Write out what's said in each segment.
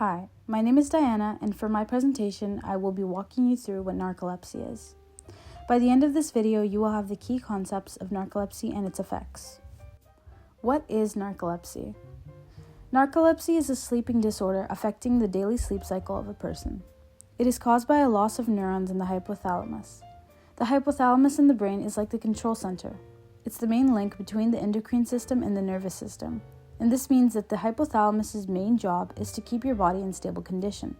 Hi, my name is Diana, and for my presentation, I will be walking you through what narcolepsy is. By the end of this video, you will have the key concepts of narcolepsy and its effects. What is narcolepsy? Narcolepsy is a sleeping disorder affecting the daily sleep cycle of a person. It is caused by a loss of neurons in the hypothalamus. The hypothalamus in the brain is like the control center. It's the main link between the endocrine system and the nervous system. And this means that the hypothalamus's main job is to keep your body in stable condition.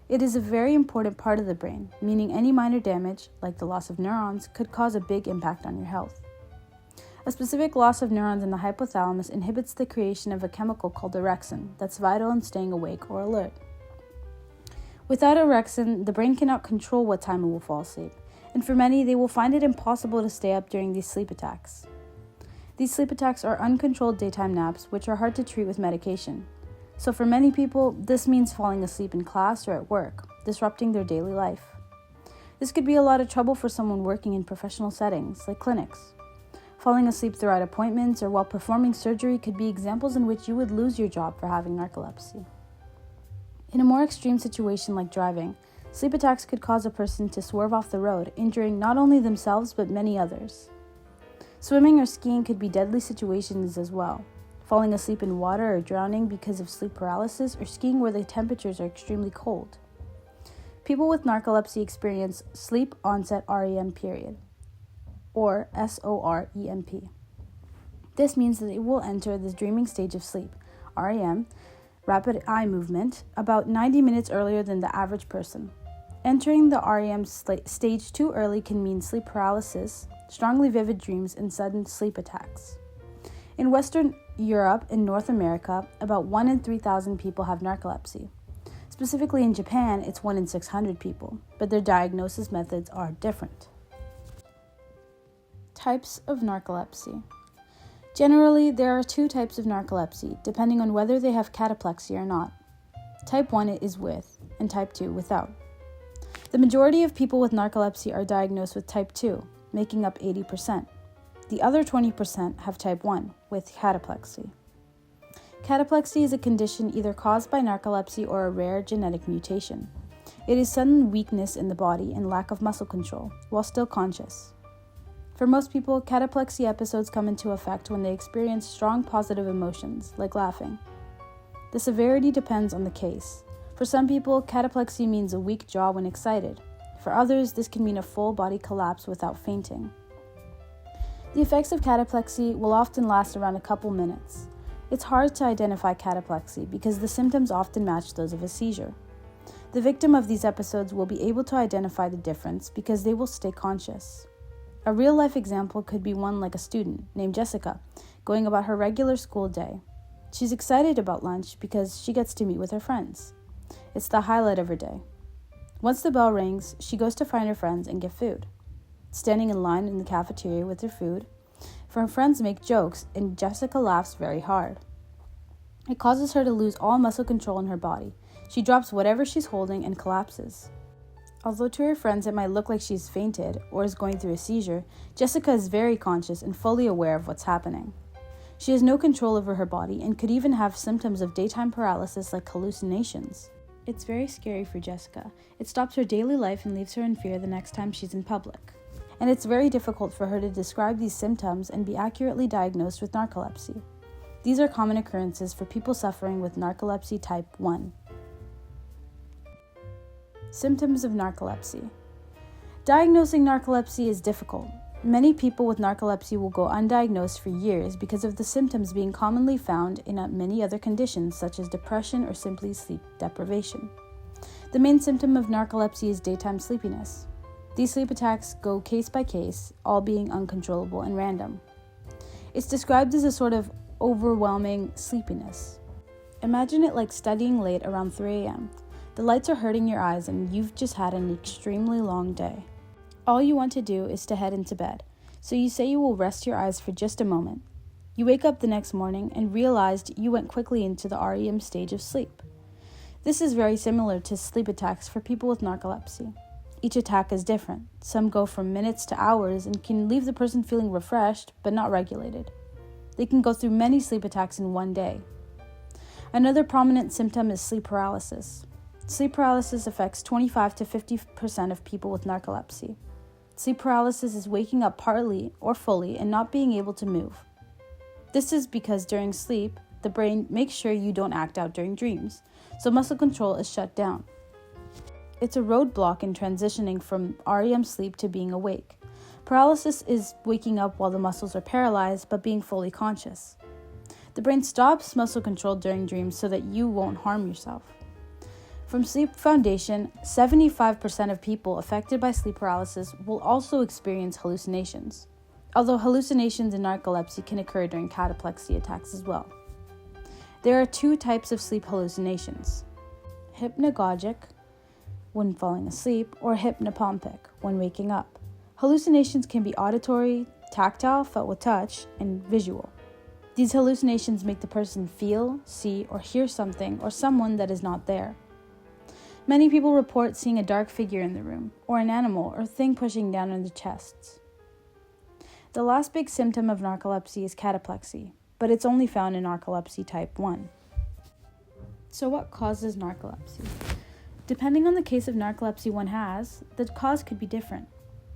It is a very important part of the brain, meaning any minor damage, like the loss of neurons, could cause a big impact on your health. A specific loss of neurons in the hypothalamus inhibits the creation of a chemical called orexin that's vital in staying awake or alert. Without orexin, the brain cannot control what time it will fall asleep, and for many, they will find it impossible to stay up during these sleep attacks. These sleep attacks are uncontrolled daytime naps, which are hard to treat with medication. So for many people, this means falling asleep in class or at work, disrupting their daily life. This could be a lot of trouble for someone working in professional settings, like clinics. Falling asleep throughout appointments or while performing surgery could be examples in which you would lose your job for having narcolepsy. In a more extreme situation like driving, sleep attacks could cause a person to swerve off the road, injuring not only themselves but many others. Swimming or skiing could be deadly situations as well. Falling asleep in water or drowning because of sleep paralysis, or skiing where the temperatures are extremely cold. People with narcolepsy experience sleep onset REM period, or SOREMP. This means that they will enter the dreaming stage of sleep, REM, rapid eye movement, about 90 minutes earlier than the average person. Entering the REM stage too early can mean sleep paralysis, strongly vivid dreams, and sudden sleep attacks. In Western Europe and North America, about 1 in 3,000 people have narcolepsy. Specifically in Japan, it's 1 in 600 people, but their diagnosis methods are different. Types of narcolepsy. Generally, there are 2 types of narcolepsy, depending on whether they have cataplexy or not. Type 1 is with, and type 2 without. The majority of people with narcolepsy are diagnosed with type 2, making up 80%. The other 20% have type 1, with cataplexy. Cataplexy is a condition either caused by narcolepsy or a rare genetic mutation. It is sudden weakness in the body and lack of muscle control, while still conscious. For most people, cataplexy episodes come into effect when they experience strong positive emotions, like laughing. The severity depends on the case. For some people, cataplexy means a weak jaw when excited. For others, this can mean a full body collapse without fainting. The effects of cataplexy will often last around a couple minutes. It's hard to identify cataplexy because the symptoms often match those of a seizure. The victim of these episodes will be able to identify the difference because they will stay conscious. A real-life example could be one like a student named Jessica, going about her regular school day. She's excited about lunch because she gets to meet with her friends. It's the highlight of her day. Once the bell rings, she goes to find her friends and get food. Standing in line in the cafeteria with her food, her friends make jokes and Jessica laughs very hard. It causes her to lose all muscle control in her body. She drops whatever she's holding and collapses. Although to her friends it might look like she's fainted or is going through a seizure, Jessica is very conscious and fully aware of what's happening. She has no control over her body and could even have symptoms of daytime paralysis like hallucinations. It's very scary for Jessica. It stops her daily life and leaves her in fear the next time she's in public. And it's very difficult for her to describe these symptoms and be accurately diagnosed with narcolepsy. These are common occurrences for people suffering with narcolepsy type 1. Symptoms of narcolepsy. Diagnosing narcolepsy is difficult. Many people with narcolepsy will go undiagnosed for years because of the symptoms being commonly found in many other conditions such as depression or simply sleep deprivation. The main symptom of narcolepsy is daytime sleepiness. These sleep attacks go case by case, all being uncontrollable and random. It's described as a sort of overwhelming sleepiness. Imagine it like studying late around 3 a.m. The lights are hurting your eyes and you've just had an extremely long day. All you want to do is to head into bed, so you say you will rest your eyes for just a moment. You wake up the next morning and realized you went quickly into the REM stage of sleep. This is very similar to sleep attacks for people with narcolepsy. Each attack is different. Some go from minutes to hours and can leave the person feeling refreshed but not regulated. They can go through many sleep attacks in one day. Another prominent symptom is sleep paralysis. Sleep paralysis affects 25 to 50% of people with narcolepsy. Sleep paralysis is waking up partly or fully and not being able to move. This is because during sleep, the brain makes sure you don't act out during dreams, so muscle control is shut down. It's a roadblock in transitioning from REM sleep to being awake. Paralysis is waking up while the muscles are paralyzed but being fully conscious. The brain stops muscle control during dreams so that you won't harm yourself. From Sleep Foundation, 75% of people affected by sleep paralysis will also experience hallucinations, although hallucinations in narcolepsy can occur during cataplexy attacks as well. There are two types of sleep hallucinations: hypnagogic, when falling asleep, or hypnopompic, when waking up. Hallucinations can be auditory, tactile, felt with touch, and visual. These hallucinations make the person feel, see, or hear something or someone that is not there. Many people report seeing a dark figure in the room, or an animal or thing pushing down on their chests. The last big symptom of narcolepsy is cataplexy, but it's only found in narcolepsy type 1. So what causes narcolepsy? Depending on the case of narcolepsy one has, the cause could be different.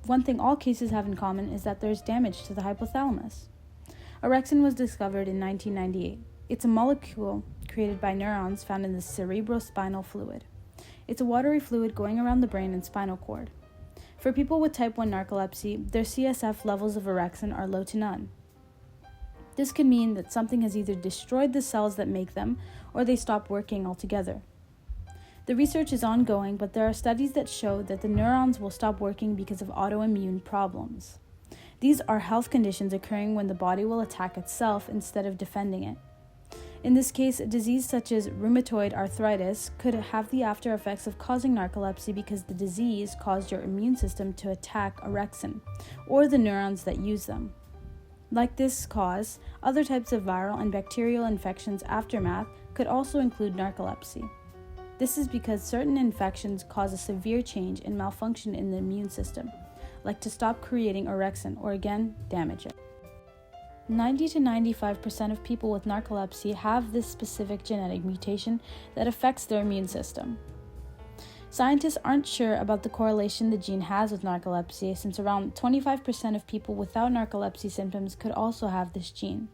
One thing all cases have in common is that there's damage to the hypothalamus. Orexin was discovered in 1998. It's a molecule created by neurons found in the cerebrospinal fluid. It's a watery fluid going around the brain and spinal cord. For people with type 1 narcolepsy, their CSF levels of orexin are low to none. This could mean that something has either destroyed the cells that make them, or they stop working altogether. The research is ongoing, but there are studies that show that the neurons will stop working because of autoimmune problems. These are health conditions occurring when the body will attack itself instead of defending it. In this case, a disease such as rheumatoid arthritis could have the after effects of causing narcolepsy because the disease caused your immune system to attack orexin, or the neurons that use them. Like this cause, other types of viral and bacterial infections aftermath could also include narcolepsy. This is because certain infections cause a severe change and malfunction in the immune system, like to stop creating orexin or again, damage it. 90 to 95% of people with narcolepsy have this specific genetic mutation that affects their immune system. Scientists aren't sure about the correlation the gene has with narcolepsy, since around 25% of people without narcolepsy symptoms could also have this gene.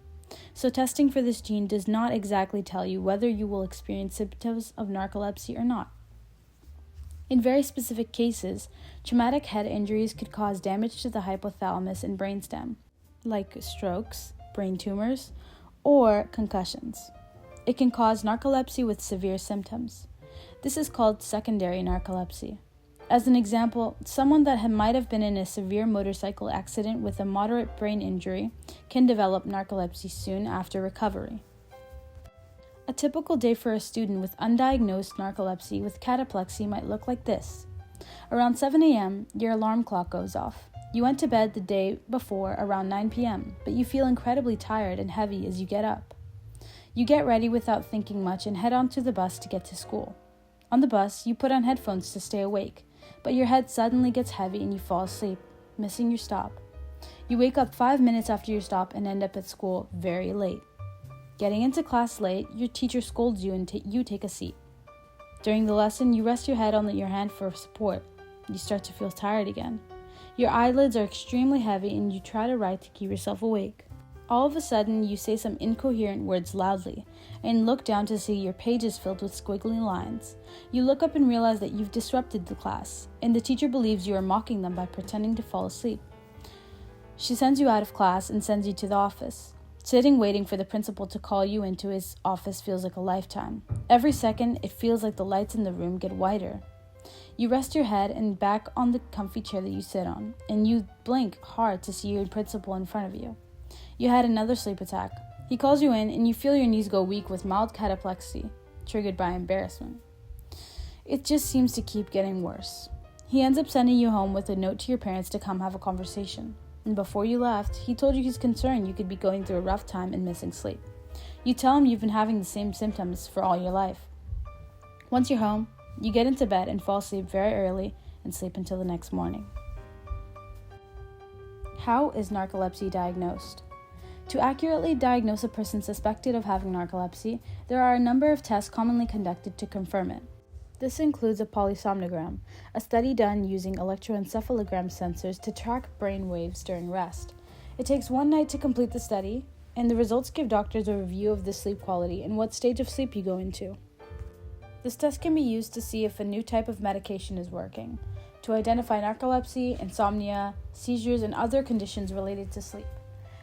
So testing for this gene does not exactly tell you whether you will experience symptoms of narcolepsy or not. In very specific cases, traumatic head injuries could cause damage to the hypothalamus and brainstem, like strokes, brain tumors, or concussions. It can cause narcolepsy with severe symptoms. This is called secondary narcolepsy. As an example, someone that might have been in a severe motorcycle accident with a moderate brain injury can develop narcolepsy soon after recovery. A typical day for a student with undiagnosed narcolepsy with cataplexy might look like this. Around 7 a.m., your alarm clock goes off. You went to bed the day before around 9 p.m., but you feel incredibly tired and heavy as you get up. You get ready without thinking much and head onto the bus to get to school. On the bus, you put on headphones to stay awake, but your head suddenly gets heavy and you fall asleep, missing your stop. You wake up 5 minutes after your stop and end up at school very late. Getting into class late, your teacher scolds you and you take a seat. During the lesson, you rest your head on your hand for support. You start to feel tired again. Your eyelids are extremely heavy and you try to write to keep yourself awake. All of a sudden, you say some incoherent words loudly and look down to see your page is filled with squiggly lines. You look up and realize that you've disrupted the class, and the teacher believes you are mocking them by pretending to fall asleep. She sends you out of class and sends you to the office. Sitting waiting for the principal to call you into his office feels like a lifetime. Every second, it feels like the lights in the room get whiter. You rest your head and back on the comfy chair that you sit on, and you blink hard to see your principal in front of you. You had another sleep attack. He calls you in and you feel your knees go weak with mild cataplexy, triggered by embarrassment. It just seems to keep getting worse. He ends up sending you home with a note to your parents to come have a conversation. And before you left, he told you he's concerned you could be going through a rough time and missing sleep. You tell him you've been having the same symptoms for all your life. Once you're home, you get into bed and fall asleep very early and sleep until the next morning. How is narcolepsy diagnosed? To accurately diagnose a person suspected of having narcolepsy, there are a number of tests commonly conducted to confirm it. This includes a polysomnogram, a study done using electroencephalogram sensors to track brain waves during rest. It takes one night to complete the study, and the results give doctors a review of the sleep quality and what stage of sleep you go into. This test can be used to see if a new type of medication is working, to identify narcolepsy, insomnia, seizures, and other conditions related to sleep.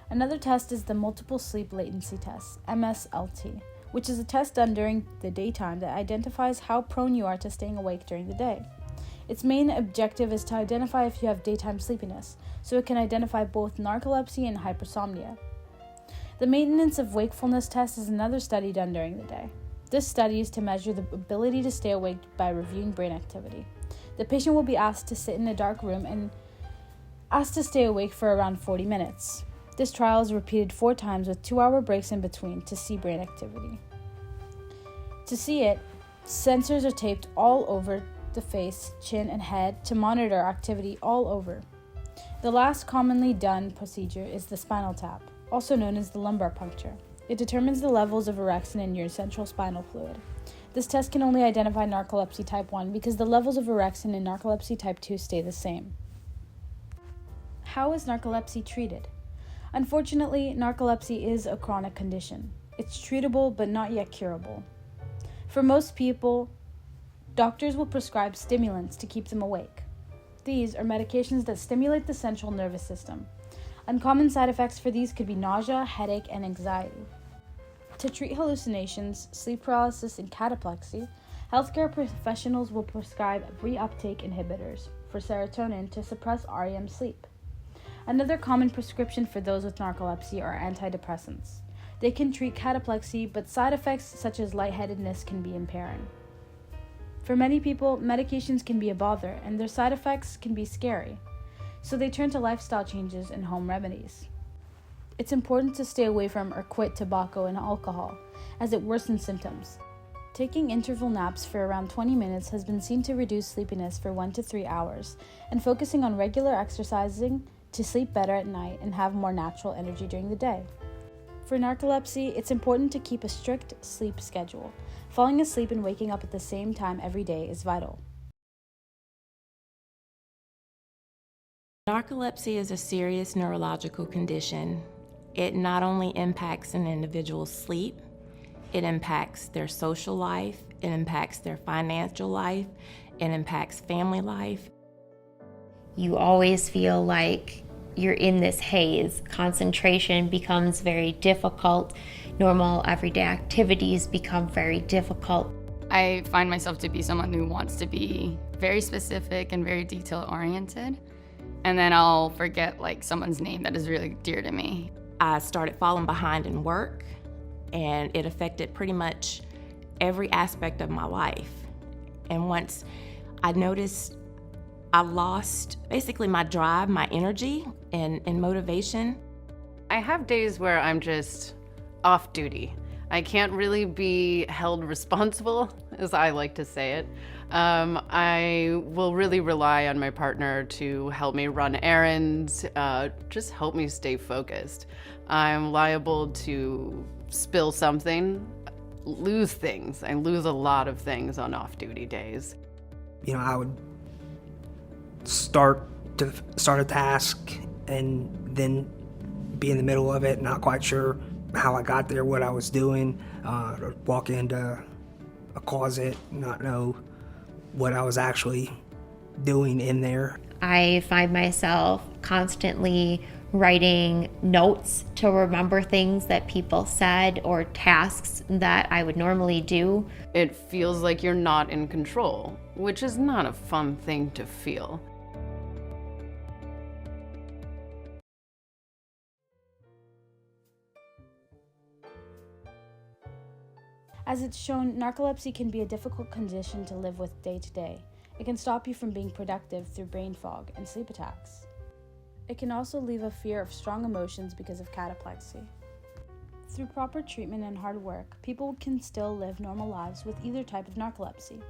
Another test is the Multiple Sleep Latency Test, MSLT, which is a test done during the daytime that identifies how prone you are to staying awake during the day. Its main objective is to identify if you have daytime sleepiness, so it can identify both narcolepsy and hypersomnia. The Maintenance of Wakefulness Test is another study done during the day. This study is to measure the ability to stay awake by reviewing brain activity. The patient will be asked to sit in a dark room and asked to stay awake for around 40 minutes. This trial is repeated 4 times with 2-hour breaks in between to see brain activity. To see it, sensors are taped all over the face, chin, and head to monitor activity all over. The last commonly done procedure is the spinal tap, also known as the lumbar puncture. It determines the levels of orexin in your central spinal fluid. This test can only identify narcolepsy type 1 because the levels of orexin in narcolepsy type 2 stay the same. How is narcolepsy treated? Unfortunately, narcolepsy is a chronic condition. It's treatable but not yet curable. For most people, doctors will prescribe stimulants to keep them awake. These are medications that stimulate the central nervous system. Uncommon side effects for these could be nausea, headache, and anxiety. To treat hallucinations, sleep paralysis, and cataplexy, healthcare professionals will prescribe reuptake inhibitors for serotonin to suppress REM sleep. Another common prescription for those with narcolepsy are antidepressants. They can treat cataplexy, but side effects such as lightheadedness can be impairing. For many people, medications can be a bother, and their side effects can be scary, so they turn to lifestyle changes and home remedies. It's important to stay away from or quit tobacco and alcohol, as it worsens symptoms. Taking interval naps for around 20 minutes has been seen to reduce sleepiness for 1 to 3 hours, and focusing on regular exercising to sleep better at night and have more natural energy during the day. For narcolepsy, it's important to keep a strict sleep schedule. Falling asleep and waking up at the same time every day is vital. Narcolepsy is a serious neurological condition. It not only impacts an individual's sleep, it impacts their social life, it impacts their financial life, it impacts family life. You always feel like you're in this haze. Concentration becomes very difficult. Normal everyday activities become very difficult. I find myself to be someone who wants to be very specific and very detail-oriented, and then I'll forget someone's name that is really dear to me. I started falling behind in work, and it affected pretty much every aspect of my life. And once I noticed I lost basically my drive, my energy, and motivation. I have days where I'm just off duty. I can't really be held responsible, as I like to say it. I will really rely on my partner to help me run errands, just help me stay focused. I'm liable to spill something, lose things. I lose a lot of things on off-duty days. I would start a task and then be in the middle of it, not quite sure how I got there, what I was doing, walk into a closet, not know what I was actually doing in there. I find myself constantly writing notes to remember things that people said or tasks that I would normally do. It feels like you're not in control, which is not a fun thing to feel. As it's shown, narcolepsy can be a difficult condition to live with day to day. It can stop you from being productive through brain fog and sleep attacks. It can also leave a fear of strong emotions because of cataplexy. Through proper treatment and hard work, people can still live normal lives with either type of narcolepsy.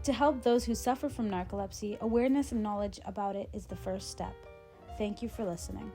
To help those who suffer from narcolepsy, awareness and knowledge about it is the first step. Thank you for listening.